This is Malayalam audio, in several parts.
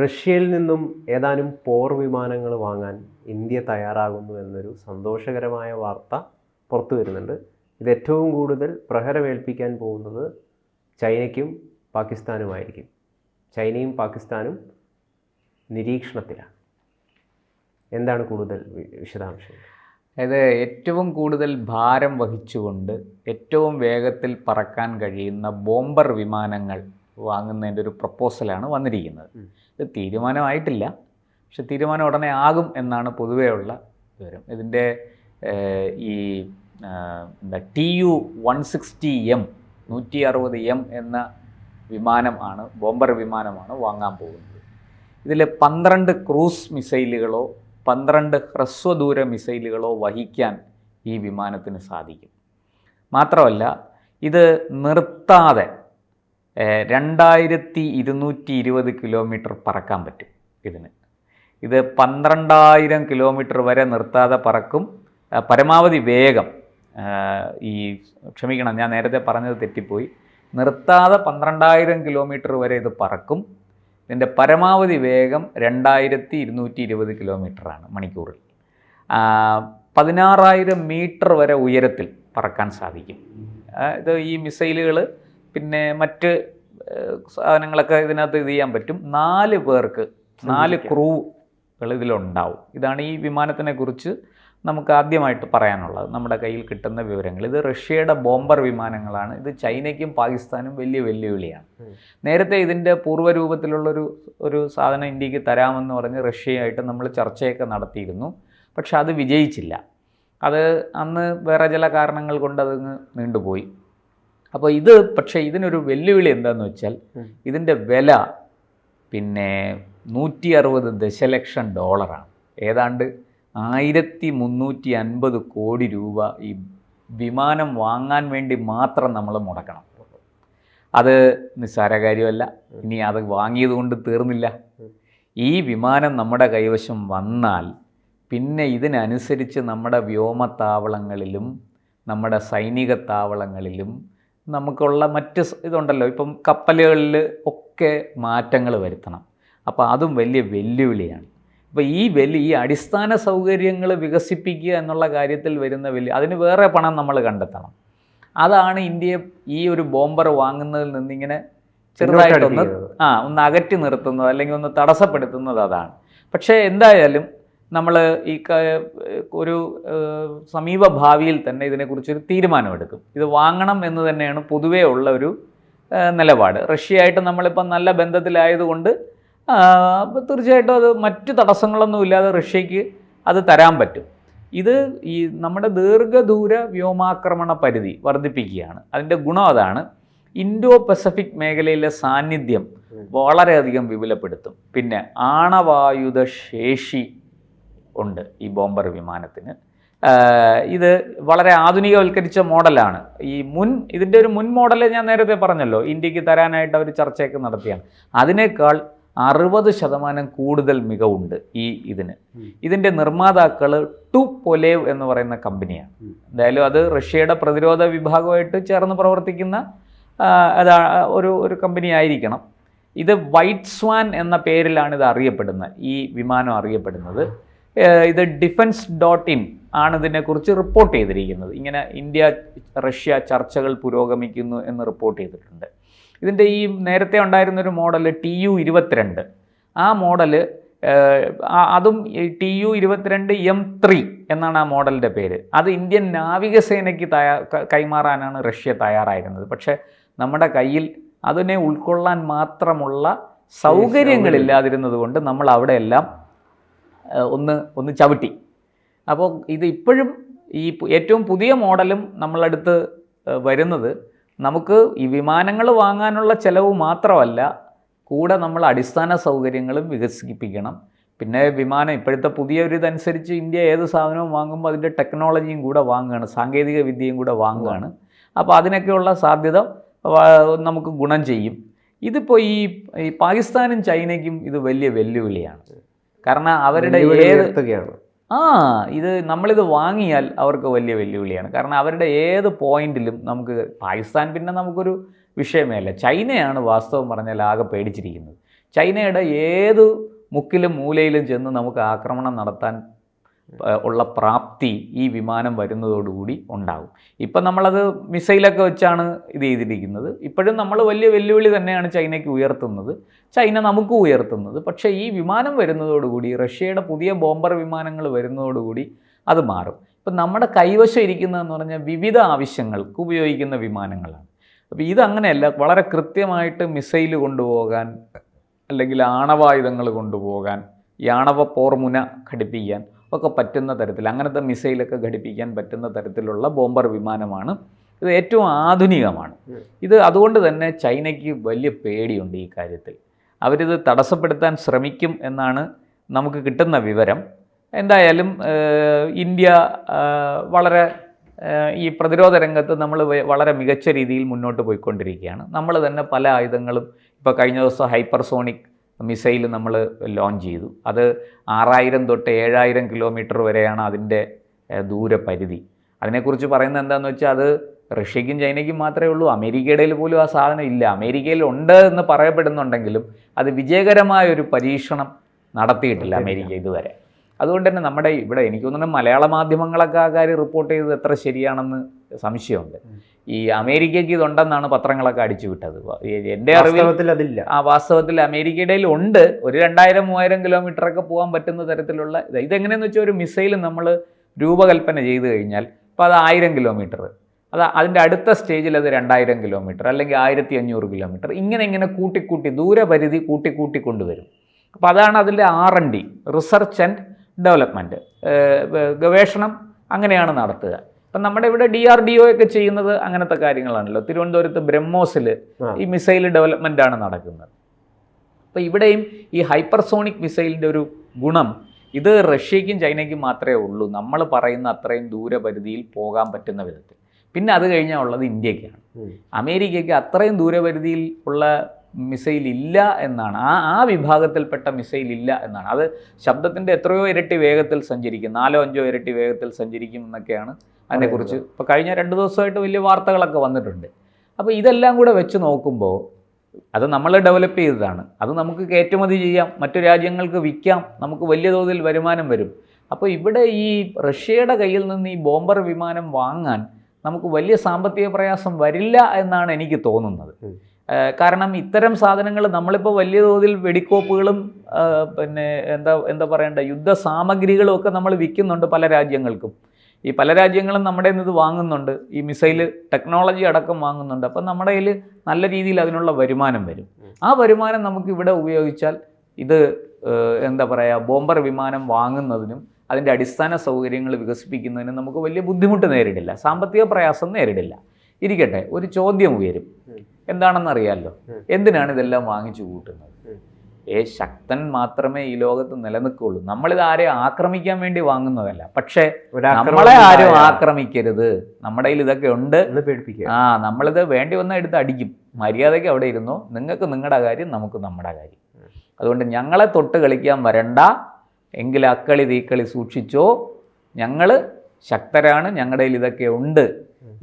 റഷ്യയിൽ നിന്നും ഏതാനും പോർ വിമാനങ്ങൾ വാങ്ങാൻ ഇന്ത്യ തയ്യാറാകുന്നു എന്നൊരു സന്തോഷകരമായ വാർത്ത പുറത്തു വരുന്നുണ്ട്. ഇത് ഏറ്റവും കൂടുതൽ പ്രഹരമേൽപ്പിക്കാൻ പോകുന്നത് ചൈനയ്ക്കും പാകിസ്ഥാനുമായിരിക്കും. ചൈനയും പാകിസ്ഥാനും നിരീക്ഷണത്തിലാണ്. എന്താണ് കൂടുതൽ വിശദാംശങ്ങൾ? അതായത് ഏറ്റവും കൂടുതൽ ഭാരം വഹിച്ചുകൊണ്ട് ഏറ്റവും വേഗത്തിൽ പറക്കാൻ കഴിയുന്ന ബോംബർ വിമാനങ്ങൾ വാങ്ങുന്നതിൻ്റെ ഒരു പ്രപ്പോസലാണ് വന്നിരിക്കുന്നത്. ഇത് തീരുമാനമായിട്ടില്ല, പക്ഷെ തീരുമാനം ഉടനെ ആകും എന്നാണ് പൊതുവെയുള്ള വിവരം. ഇതിൻ്റെ ഈ TU-160M 160M എന്ന വിമാനമാണ്, ബോംബർ വിമാനമാണ് വാങ്ങാൻ പോകുന്നത്. ഇതിൽ 12 ക്രൂസ് മിസൈലുകളോ 12 ഹ്രസ്വദൂര മിസൈലുകളോ വഹിക്കാൻ ഈ വിമാനത്തിന് സാധിക്കും. മാത്രമല്ല ഇത് നിർത്താതെ 2220 കിലോമീറ്റർ പറക്കാൻ പറ്റും ഇതിന്. ഇത് 12,000 കിലോമീറ്റർ വരെ നിർത്താതെ പറക്കും. പരമാവധി വേഗം ക്ഷമിക്കണം, ഞാൻ നേരത്തെ പറഞ്ഞത് തെറ്റിപ്പോയി. നിർത്താതെ 12,000 കിലോമീറ്റർ വരെ ഇത് പറക്കും. ഇതിൻ്റെ പരമാവധി വേഗം 2220 കിലോമീറ്ററാണ് മണിക്കൂറിൽ. 16,000 മീറ്റർ വരെ ഉയരത്തിൽ പറക്കാൻ സാധിക്കും. ഇത് ഈ മിസൈലുകൾ പിന്നെ മറ്റ് സാധനങ്ങളൊക്കെ ഇതിനകത്ത് ഇത് ചെയ്യാൻ പറ്റും. 4 പേർക്ക് 4 ക്രൂകൾ ഇതിലുണ്ടാവും. ഇതാണ് ഈ വിമാനത്തിനെ കുറിച്ച് നമുക്ക് ആദ്യമായിട്ട് പറയാനുള്ളത്. നമ്മുടെ കയ്യിൽ കിട്ടുന്ന വിവരങ്ങൾ, ഇത് റഷ്യയുടെ ബോംബർ വിമാനങ്ങളാണ്. ഇത് ചൈനയ്ക്കും പാകിസ്ഥാനും വലിയ വെല്ലുവിളിയാണ്. നേരത്തെ ഇതിൻ്റെ പൂർവ്വരൂപത്തിലുള്ളൊരു സാധനം ഇന്ത്യക്ക് തരാമെന്ന് പറഞ്ഞ് റഷ്യയായിട്ട് നമ്മൾ ചർച്ചയൊക്കെ നടത്തിയിരുന്നു. പക്ഷെ അത് വിജയിച്ചില്ല. അത് അന്ന് വേറെ ചില കാരണങ്ങൾ കൊണ്ട് അതങ്ങ് നീണ്ടുപോയി. അപ്പോൾ പക്ഷേ ഇതിനൊരു വെല്ലുവിളി എന്താണെന്ന് വെച്ചാൽ ഇതിൻ്റെ വില പിന്നെ $160 ദശലക്ഷം. ഏതാണ്ട് 1350 കോടി രൂപ ഈ വിമാനം വാങ്ങാൻ വേണ്ടി മാത്രം നമ്മൾ മുടക്കണം. അത് നിസ്സാര കാര്യമല്ല. ഇനി അത് വാങ്ങിയത് കൊണ്ട് തീർന്നില്ല. ഈ വിമാനം നമ്മുടെ കൈവശം വന്നാൽ പിന്നെ ഇതിനനുസരിച്ച് നമ്മുടെ വ്യോമത്താവളങ്ങളിലും നമ്മുടെ സൈനിക താവളങ്ങളിലും നമുക്കുള്ള മറ്റ് ഇതുണ്ടല്ലോ, ഇപ്പം കപ്പലുകളിൽ ഒക്കെ മാറ്റങ്ങൾ വരുത്തണം. അപ്പോൾ അതും വലിയ വെല്ലുവിളിയാണ്. അപ്പോൾ ഈ അടിസ്ഥാന സൗകര്യങ്ങൾ വികസിപ്പിക്കുക എന്നുള്ള കാര്യത്തിൽ വരുന്ന അതിന് വേറെ പണം നമ്മൾ കണ്ടെത്തണം. അതാണ് ഇന്ത്യയെ ഈ ഒരു ബോംബർ വാങ്ങുന്നതിൽ നിന്നിങ്ങനെ ചെറുതായിട്ടൊന്ന് ഒന്ന് അകറ്റി നിർത്തുന്നത് അല്ലെങ്കിൽ ഒന്ന് തടസ്സപ്പെടുത്തുന്നത് അതാണ്. പക്ഷേ എന്തായാലും നമ്മൾ ഒരു സമീപ ഭാവിയിൽ തന്നെ ഇതിനെക്കുറിച്ചൊരു തീരുമാനമെടുക്കും. ഇത് വാങ്ങണം എന്ന് തന്നെയാണ് പൊതുവേ ഉള്ള ഒരു നിലപാട്. റഷ്യയായിട്ട് നമ്മളിപ്പം നല്ല ബന്ധത്തിലായതുകൊണ്ട് തീർച്ചയായിട്ടും അത് മറ്റ് തടസ്സങ്ങളൊന്നും ഇല്ലാതെ റഷ്യക്ക് അത് തരാൻ പറ്റും. ഇത് നമ്മുടെ ദീർഘദൂര വ്യോമാക്രമണ പരിധി വർദ്ധിപ്പിക്കുകയാണ്. അതിൻ്റെ ഗുണം അതാണ്. ഇൻഡോ പസഫിക് മേഖലയിലെ സാന്നിധ്യം വളരെയധികം വിപുലപ്പെടുത്തും. പിന്നെ ആണവായുധ ശേഷി ഉണ്ട് ഈ ബോംബർ വിമാനത്തിന്. ഇത് വളരെ ആധുനികവൽക്കരിച്ച മോഡലാണ്. ഇതിൻ്റെ ഒരു മുൻ മോഡൽ ഞാൻ നേരത്തെ പറഞ്ഞല്ലോ, ഇന്ത്യക്ക് തരാനായിട്ട് അവർ ചർച്ചയൊക്കെ നടത്തിയാണ്. അതിനേക്കാൾ 60% കൂടുതൽ മികവുണ്ട് ഇതിൻ്റെ നിർമ്മാതാക്കൾ ടുപോലെവ് എന്ന് പറയുന്ന കമ്പനിയാണ്. എന്തായാലും അത് റഷ്യയുടെ പ്രതിരോധ വിഭാഗമായിട്ട് ചേർന്ന് പ്രവർത്തിക്കുന്ന ഒരു കമ്പനി ആയിരിക്കണം. ഇത് വൈറ്റ് സ്വാൻ എന്ന പേരിലാണ് ഇത് അറിയപ്പെടുന്നത്, ഈ വിമാനം അറിയപ്പെടുന്നത്. ഇത് defense.in ആണ് ഇതിനെക്കുറിച്ച് റിപ്പോർട്ട് ചെയ്തിരിക്കുന്നത്. ഇങ്ങനെ ഇന്ത്യ റഷ്യ ചർച്ചകൾ പുരോഗമിക്കുന്നു എന്ന് റിപ്പോർട്ട് ചെയ്തിട്ടുണ്ട്. ഇതിൻ്റെ ഈ നേരത്തെ ഉണ്ടായിരുന്നൊരു മോഡൽ TU-22, ആ മോഡൽ അതും TU-22M3 എന്നാണ് ആ മോഡലിൻ്റെ പേര്. അത് ഇന്ത്യൻ നാവികസേനയ്ക്ക് കൈമാറാനാണ് റഷ്യ തയ്യാറായിരുന്നത്. പക്ഷേ നമ്മുടെ കയ്യിൽ അതിനെ ഉൾക്കൊള്ളാൻ മാത്രമുള്ള സൗകര്യങ്ങളില്ലാതിരുന്നത് കൊണ്ട് നമ്മൾ അവിടെയെല്ലാം ഒന്ന് ചവിട്ടി. അപ്പോൾ ഇത് ഇപ്പോഴും ഈ ഏറ്റവും പുതിയ മോഡലും നമ്മളടുത്ത് വരുന്നത് നമുക്ക് ഈ വിമാനങ്ങൾ വാങ്ങാനുള്ള ചിലവ് മാത്രമല്ല, കൂടെ നമ്മൾ അടിസ്ഥാന സൗകര്യങ്ങളും വികസിപ്പിക്കണം. പിന്നെ വിമാനം ഇപ്പോഴത്തെ പുതിയ ഒരു ഇതനുസരിച്ച് ഇന്ത്യ ഏത് സാധനവും വാങ്ങുമ്പോൾ അതിൻ്റെ ടെക്നോളജിയും കൂടെ വാങ്ങുകയാണ്, സാങ്കേതിക വിദ്യയും കൂടെ വാങ്ങുകയാണ്. അപ്പോൾ അതിനൊക്കെയുള്ള സാധ്യത നമുക്ക് ഗുണം ചെയ്യും. ഇതിപ്പോൾ ഈ പാകിസ്ഥാനും ചൈനയ്ക്കും ഇത് വലിയ വെല്ലുവിളിയാണ്. കാരണം അവരുടെ നമ്മളിത് വാങ്ങിയാൽ അവർക്ക് വലിയ വെല്ലുവിളിയാണ്. കാരണം അവരുടെ ഏത് പോയിന്റിലും പാകിസ്ഥാൻ പിന്നെ നമുക്കൊരു വിഷയമേ അല്ല. ചൈനയാണ് വാസ്തവം പറഞ്ഞാൽ ആകെ പേടിച്ചിരിക്കുന്നത്. ചൈനയുടെ ഏത് മുക്കിലും മൂലയിലും ചെന്ന് നമുക്ക് ആക്രമണം നടത്താൻ ഉള്ള പ്രാപ്തി ഈ വിമാനം വരുന്നതോടുകൂടി ഉണ്ടാകും. ഇപ്പം നമ്മളത് മിസൈലൊക്കെ വെച്ചാണ് ഇത് ചെയ്തിരിക്കുന്നത്. ഇപ്പോഴും നമ്മൾ വലിയ വെല്ലുവിളി തന്നെയാണ് ചൈനയ്ക്ക് ഉയർത്തുന്നത്, ചൈന നമുക്കും ഉയർത്തുന്നത്. പക്ഷേ ഈ വിമാനം വരുന്നതോടുകൂടി, റഷ്യയുടെ പുതിയ ബോംബർ വിമാനങ്ങൾ വരുന്നതോടുകൂടി അത് മാറും. ഇപ്പം നമ്മുടെ കൈവശം ഇരിക്കുന്നതെന്ന് പറഞ്ഞാൽ വിവിധ ആവശ്യങ്ങൾക്ക് ഉപയോഗിക്കുന്ന വിമാനങ്ങളാണ്. അപ്പോൾ ഇതങ്ങനെയല്ല, വളരെ കൃത്യമായിട്ട് മിസൈൽ കൊണ്ടുപോകാൻ, അല്ലെങ്കിൽ ആണവായുധങ്ങൾ കൊണ്ടുപോകാൻ, ഈ ആണവ പോർമുന ഘടിപ്പിക്കാൻ ഒക്കെ പറ്റുന്ന തരത്തിൽ, അങ്ങനത്തെ മിസൈലൊക്കെ ഘടിപ്പിക്കാൻ പറ്റുന്ന തരത്തിലുള്ള ബോംബർ വിമാനമാണ് ഇത്. ഏറ്റവും ആധുനികമാണ് ഇത്. അതുകൊണ്ട് തന്നെ ചൈനയ്ക്ക് വലിയ പേടിയുണ്ട് ഈ കാര്യത്തിൽ. അവരിത് തടസ്സപ്പെടുത്താൻ ശ്രമിക്കും എന്നാണ് നമുക്ക് കിട്ടുന്ന വിവരം. എന്തായാലും ഇന്ത്യ വളരെ ഈ പ്രതിരോധ രംഗത്ത് നമ്മൾ വളരെ മികച്ച രീതിയിൽ മുന്നോട്ട് പോയിക്കൊണ്ടിരിക്കുകയാണ്. നമ്മൾ തന്നെ പല ആയുധങ്ങളും, ഇപ്പോൾ കഴിഞ്ഞ ദിവസം ഹൈപ്പർസോണിക് മിസൈൽ നമ്മൾ ലോഞ്ച് ചെയ്തു. അത് 6000 തൊട്ട് 7000 കിലോമീറ്റർ വരെയാണ് അതിൻ്റെ ദൂരപരിധി. അതിനെക്കുറിച്ച് പറയുന്നത് എന്താണെന്ന് വെച്ചാൽ, അത് റഷ്യയ്ക്കും ചൈനയ്ക്കും മാത്രമേ ഉള്ളൂ. അമേരിക്കയുടെ പോലും ആ സാധനം ഇല്ല. അമേരിക്കയിൽ ഉണ്ട് എന്ന് പറയപ്പെടുന്നുണ്ടെങ്കിലും അത് വിജയകരമായൊരു പരീക്ഷണം നടത്തിയിട്ടില്ല അമേരിക്ക ഇതുവരെ. അതുകൊണ്ട് തന്നെ നമ്മുടെ ഇവിടെ എനിക്ക് തോന്നുന്നു മലയാള മാധ്യമങ്ങളൊക്കെ ആ കാര്യം റിപ്പോർട്ട് ചെയ്തത് എത്ര ശരിയാണെന്ന് സംശയമുണ്ട്. ഈ അമേരിക്കയ്ക്ക് ഇതുണ്ടെന്നാണ് പത്രങ്ങളൊക്കെ അടിച്ചു വിട്ടത്. എൻ്റെ അറിവിൽ അതില്ല. വാസ്തവത്തിൽ അമേരിക്കയുടെ ഉണ്ട്. ഒരു 2000-3000 കിലോമീറ്ററൊക്കെ പോകാൻ പറ്റുന്ന തരത്തിലുള്ള ഇതെങ്ങനെയെന്ന് വെച്ചാൽ, ഒരു മിസൈൽ നമ്മൾ രൂപകൽപ്പന ചെയ്ത് കഴിഞ്ഞാൽ ഇപ്പോൾ അത് 1000 കിലോമീറ്റർ, അതിൻ്റെ അടുത്ത സ്റ്റേജിൽ അത് 2000 കിലോമീറ്റർ, അല്ലെങ്കിൽ 1500 കിലോമീറ്റർ, ഇങ്ങനെ കൂട്ടിക്കൂട്ടി ദൂരപരിധി കൂട്ടിക്കൂട്ടി കൊണ്ടുവരും. അപ്പോൾ അതാണ് അതിൻ്റെ R&D, റിസർച്ച് ആൻഡ് ഡെവലപ്മെൻറ്റ്, ഗവേഷണം അങ്ങനെയാണ് നടത്തുക. ഇപ്പം നമ്മുടെ ഇവിടെ DRDO ഒക്കെ ചെയ്യുന്നത് അങ്ങനത്തെ കാര്യങ്ങളാണല്ലോ. തിരുവനന്തപുരത്ത് ബ്രഹ്മോസിൽ ഈ മിസൈൽ ഡെവലപ്മെൻ്റ് ആണ് നടക്കുന്നത്. അപ്പോൾ ഇവിടെയും ഈ ഹൈപ്പർസോണിക് മിസൈലിൻ്റെ ഒരു ഗുണം, ഇത് റഷ്യയ്ക്കും ചൈനയ്ക്കും മാത്രമേ ഉള്ളൂ, നമ്മൾ പറയുന്ന അത്രയും ദൂരപരിധിയിൽ പോകാൻ പറ്റുന്ന വിധത്തിൽ. പിന്നെ അത് കഴിഞ്ഞാൽ ഉള്ളത് ഇന്ത്യക്കാണ്. അമേരിക്കയ്ക്ക് അത്രയും ദൂരപരിധിയിൽ ഉള്ള മിസൈൽ ഇല്ല എന്നാണ്, ആ വിഭാഗത്തിൽപ്പെട്ട മിസൈൽ ഇല്ല എന്നാണ്. അത് ശബ്ദത്തിൻ്റെ എത്രയോ ഇരട്ടി വേഗത്തിൽ സഞ്ചരിക്കും, 4-5 ഇരട്ടി വേഗത്തിൽ സഞ്ചരിക്കും എന്നൊക്കെയാണ് അതിനെക്കുറിച്ച് ഇപ്പോൾ കഴിഞ്ഞ 2 ദിവസമായിട്ട് വലിയ വാർത്തകളൊക്കെ വന്നിട്ടുണ്ട്. അപ്പോൾ ഇതെല്ലാം കൂടെ വെച്ച് നോക്കുമ്പോൾ അത് നമ്മൾ ഡെവലപ്പ് ചെയ്തതാണ്, അത് നമുക്ക് കയറ്റുമതി ചെയ്യാം, മറ്റു രാജ്യങ്ങൾക്ക് വിൽക്കാം, നമുക്ക് വലിയ തോതിൽ വരുമാനം വരും. അപ്പോൾ ഇവിടെ ഈ റഷ്യയുടെ കയ്യിൽ നിന്ന് ഈ ബോംബർ വിമാനം വാങ്ങാൻ നമുക്ക് വലിയ സാമ്പത്തിക പ്രയാസം വരില്ല എന്നാണ് എനിക്ക് തോന്നുന്നത്. കാരണം ഇത്തരം സാധനങ്ങൾ നമ്മളിപ്പോൾ വലിയ തോതിൽ വെടിക്കോപ്പുകളും പിന്നെ എന്താ പറയേണ്ട യുദ്ധസാമഗ്രികളും ഒക്കെ നമ്മൾ വിൽക്കുന്നുണ്ട് പല രാജ്യങ്ങൾക്കും. ഈ പല രാജ്യങ്ങളും നമ്മുടെ നിന്ന് ഇത് വാങ്ങുന്നുണ്ട്, ഈ മിസൈൽ ടെക്നോളജി അടക്കം വാങ്ങുന്നുണ്ട്. അപ്പം നമ്മുടെ കയ്യിൽ നല്ല രീതിയിൽ അതിനുള്ള വരുമാനം വരും. ആ വരുമാനം നമുക്ക് ഇവിടെ ഉപയോഗിച്ചാൽ ഇത് എന്താ പറയുക, ബോംബർ വിമാനം വാങ്ങുന്നതിനും അതിൻ്റെ അടിസ്ഥാന സൗകര്യങ്ങൾ വികസിപ്പിക്കുന്നതിനും നമുക്ക് വലിയ ബുദ്ധിമുട്ട് നേരിടില്ല, സാമ്പത്തിക പ്രയാസം നേരിടില്ല. ഇരിക്കട്ടെ, ഒരു ചോദ്യം ഉയരും, എന്താണെന്നറിയാമല്ലോ, എന്തിനാണ് ഇതെല്ലാം വാങ്ങിച്ചു കൂട്ടുന്നത്? ശക്തൻ മാത്രമേ ഈ ലോകത്ത് നിലനിൽക്കുള്ളൂ. നമ്മളിത് ആരെയും ആക്രമിക്കാൻ വേണ്ടി വാങ്ങുന്നതല്ല. പക്ഷേ നമ്മളെ ആരും ആക്രമിക്കരുത്, നമ്മുടെ കയ്യിൽ ഇതൊക്കെ ഉണ്ട്, നമ്മളിത് വേണ്ടി വന്നാൽ എടുത്ത് അടിക്കും, മര്യാദയ്ക്ക് അവിടെ ഇരുന്നോ, നിങ്ങൾക്ക് നിങ്ങളുടെ കാര്യം, നമുക്ക് നമ്മുടെ കാര്യം. അതുകൊണ്ട് ഞങ്ങളെ തൊട്ട് കളിക്കാൻ വരണ്ട, എങ്കിൽ അക്കളി തീക്കളി സൂക്ഷിച്ചോ, ഞങ്ങൾ ശക്തരാണ്, ഞങ്ങളുടെ കയ്യിൽ ഇതൊക്കെ ഉണ്ട്.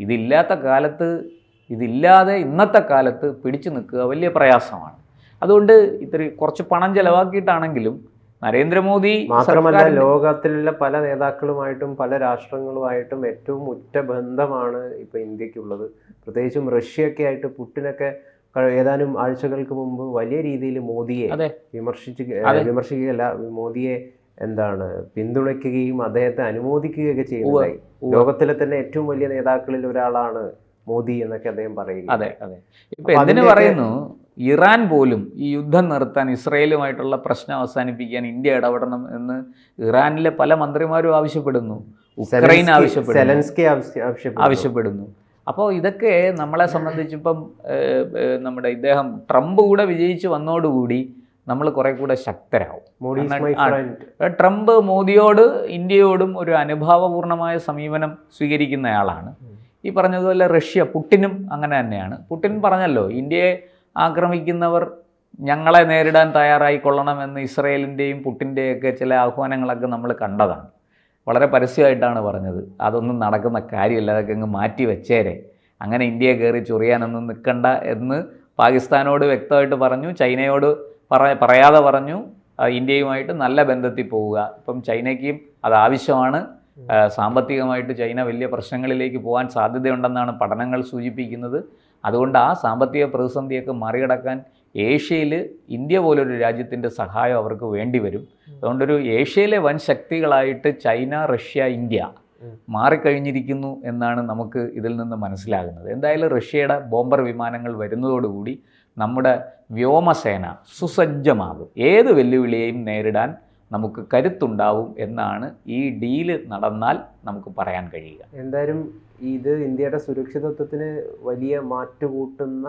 ഇതില്ലാത്ത കാലത്ത്, ഇതില്ലാതെ ഇന്നത്തെ കാലത്ത് പിടിച്ചു നിൽക്കുക വലിയ പ്രയാസമാണ്. അതുകൊണ്ട് കുറച്ച് പണം ചെലവാക്കിയിട്ടാണെങ്കിലും നരേന്ദ്രമോദി മാത്രമല്ല, ലോകത്തിലുള്ള പല നേതാക്കളുമായിട്ടും പല രാഷ്ട്രങ്ങളുമായിട്ടും ഏറ്റവും ഉറ്റ ബന്ധമാണ് ഇപ്പോൾ ഇന്ത്യക്കുള്ളത്. പ്രത്യേകിച്ചും റഷ്യയൊക്കെ ആയിട്ട് പുടിനൊക്കെ ഏതാനും ആഴ്ചകൾക്ക് മുമ്പ് വലിയ രീതിയിൽ മോദിയെ വിമർശിക്കുകയല്ല, മോദിയെ പിന്തുണയ്ക്കുകയും അദ്ദേഹത്തെ അനുമോദിക്കുകയൊക്കെ ചെയ്യുന്നതായി. ലോകത്തിലെ തന്നെ ഏറ്റവും വലിയ നേതാക്കളിൽ ഒരാളാണ് മോദി എന്നൊക്കെ അദ്ദേഹം പറയുക. അതെ അതെ. ഇപ്പൊ എന്തിനു പറയുന്നു, ഇറാൻ പോലും ഈ യുദ്ധം നിർത്താൻ, ഇസ്രയേലുമായിട്ടുള്ള പ്രശ്നം അവസാനിപ്പിക്കാൻ ഇന്ത്യ ഇടപെടണം എന്ന് ഇറാനിലെ പല മന്ത്രിമാരും ആവശ്യപ്പെടുന്നു, ഉക്രൈൻ ആവശ്യപ്പെടുന്നു. അപ്പോൾ ഇതൊക്കെ നമ്മളെ സംബന്ധിച്ചിപ്പം നമ്മുടെ ഇദ്ദേഹം ട്രംപ് കൂടെ വിജയിച്ച് വന്നതോടുകൂടി നമ്മൾ കുറെ കൂടെ ശക്തരാകും. ട്രംപ് മോദിയോട് ഇന്ത്യയോടും ഒരു അനുഭാവപൂർണമായ സമീപനം സ്വീകരിക്കുന്നയാളാണ്. ഈ പറഞ്ഞതുപോലെ പുടിനും അങ്ങനെ തന്നെയാണ്. പുടിൻ പറഞ്ഞല്ലോ, ഇന്ത്യയെ ആക്രമിക്കുന്നവർ ഞങ്ങളെ നേരിടാൻ തയ്യാറായിക്കൊള്ളണമെന്ന് ഇസ്രയേലിൻ്റെയും പുടിൻ്റെയൊക്കെ ചില ആഹ്വാനങ്ങളൊക്കെ നമ്മൾ കണ്ടതാണ്. വളരെ പരസ്യമായിട്ടാണ് പറഞ്ഞത്. അതൊന്നും നടക്കുന്ന കാര്യമില്ല, അതൊക്കെ അങ്ങ് മാറ്റി വെച്ചേരെ, അങ്ങനെ ഇന്ത്യയെ കയറി ചൊറിയാനൊന്നും നിൽക്കണ്ട എന്ന് പാകിസ്ഥാനോട് വ്യക്തമായിട്ട് പറഞ്ഞു, ചൈനയോട് പറയാതെ പറഞ്ഞു ഇന്ത്യയുമായിട്ട് നല്ല ബന്ധത്തിൽ പോവുക. ഇപ്പം ചൈനയ്ക്കും അത് ആവശ്യമാണ്. സാമ്പത്തികമായിട്ട് ചൈന വലിയ പ്രശ്നങ്ങളിലേക്ക് പോകാൻ സാധ്യതയുണ്ടെന്നാണ് പഠനങ്ങൾ സൂചിപ്പിക്കുന്നത്. അതുകൊണ്ട് ആ സാമ്പത്തിക പ്രതിസന്ധിയൊക്കെ മറികടക്കാൻ ഏഷ്യയിൽ ഇന്ത്യ പോലൊരു രാജ്യത്തിൻ്റെ സഹായം അവർക്ക് വേണ്ടി വരും. അതുകൊണ്ടൊരു ഏഷ്യയിലെ വൻ ശക്തികളായിട്ട് ചൈന, റഷ്യ, ഇന്ത്യ മാറിക്കഴിഞ്ഞിരിക്കുന്നു എന്നാണ് നമുക്ക് ഇതിൽ നിന്ന് മനസ്സിലാകുന്നത്. എന്തായാലും റഷ്യയുടെ ബോംബർ വിമാനങ്ങൾ വരുന്നതോടുകൂടി നമ്മുടെ വ്യോമസേന സുസജ്ജമാകും. ഏത് വെല്ലുവിളിയെയും നേരിടാൻ നമുക്ക് കരുത്തുണ്ടാവും എന്നാണ് ഈ ഡീല് നടന്നാൽ നമുക്ക് പറയാൻ കഴിയുക. എന്തായാലും ഇത് ഇന്ത്യയുടെ സുരക്ഷിതത്വത്തിന് വലിയ മാറ്റുകൂട്ടുന്ന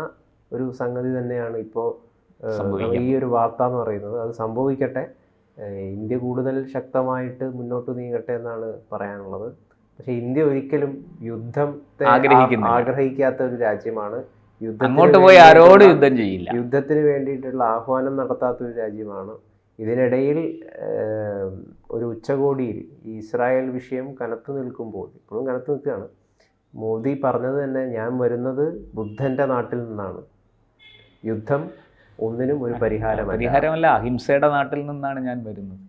ഒരു സംഗതി തന്നെയാണ് ഇപ്പോൾ ഈ ഒരു വാർത്ത എന്ന് പറയുന്നത്. അത് സംഭവിക്കട്ടെ, ഇന്ത്യ കൂടുതൽ ശക്തമായിട്ട് മുന്നോട്ട് നീങ്ങട്ടെ എന്നാണ് പറയാനുള്ളത്. പക്ഷെ ഇന്ത്യ ഒരിക്കലും യുദ്ധത്തെ ആഗ്രഹിക്കാത്ത ഒരു രാജ്യമാണ്. അങ്ങോട്ട് പോയി ആരോടും യുദ്ധം ചെയ്യില്ല. യുദ്ധത്തിന് വേണ്ടിയിട്ടുള്ള ആഹ്വാനം നടത്താത്ത ഒരു രാജ്യമാണ്. ഇതിനിടയിൽ ഒരു ഉച്ചകോടിയിൽ ഈ ഇസ്രായേൽ വിഷയം കനത്തു നിൽക്കുമ്പോൾ, ഇപ്പോഴും കനത്തു നിൽക്കുകയാണ്, മോദി പറഞ്ഞത് തന്നെ, ഞാൻ വരുന്നത് ബുദ്ധൻ്റെ നാട്ടിൽ നിന്നാണ്, യുദ്ധം ഒന്നിനും ഒരു പരിഹാരമല്ല, അഹിംസയുടെ നാട്ടിൽ നിന്നാണ് ഞാൻ വരുന്നത്.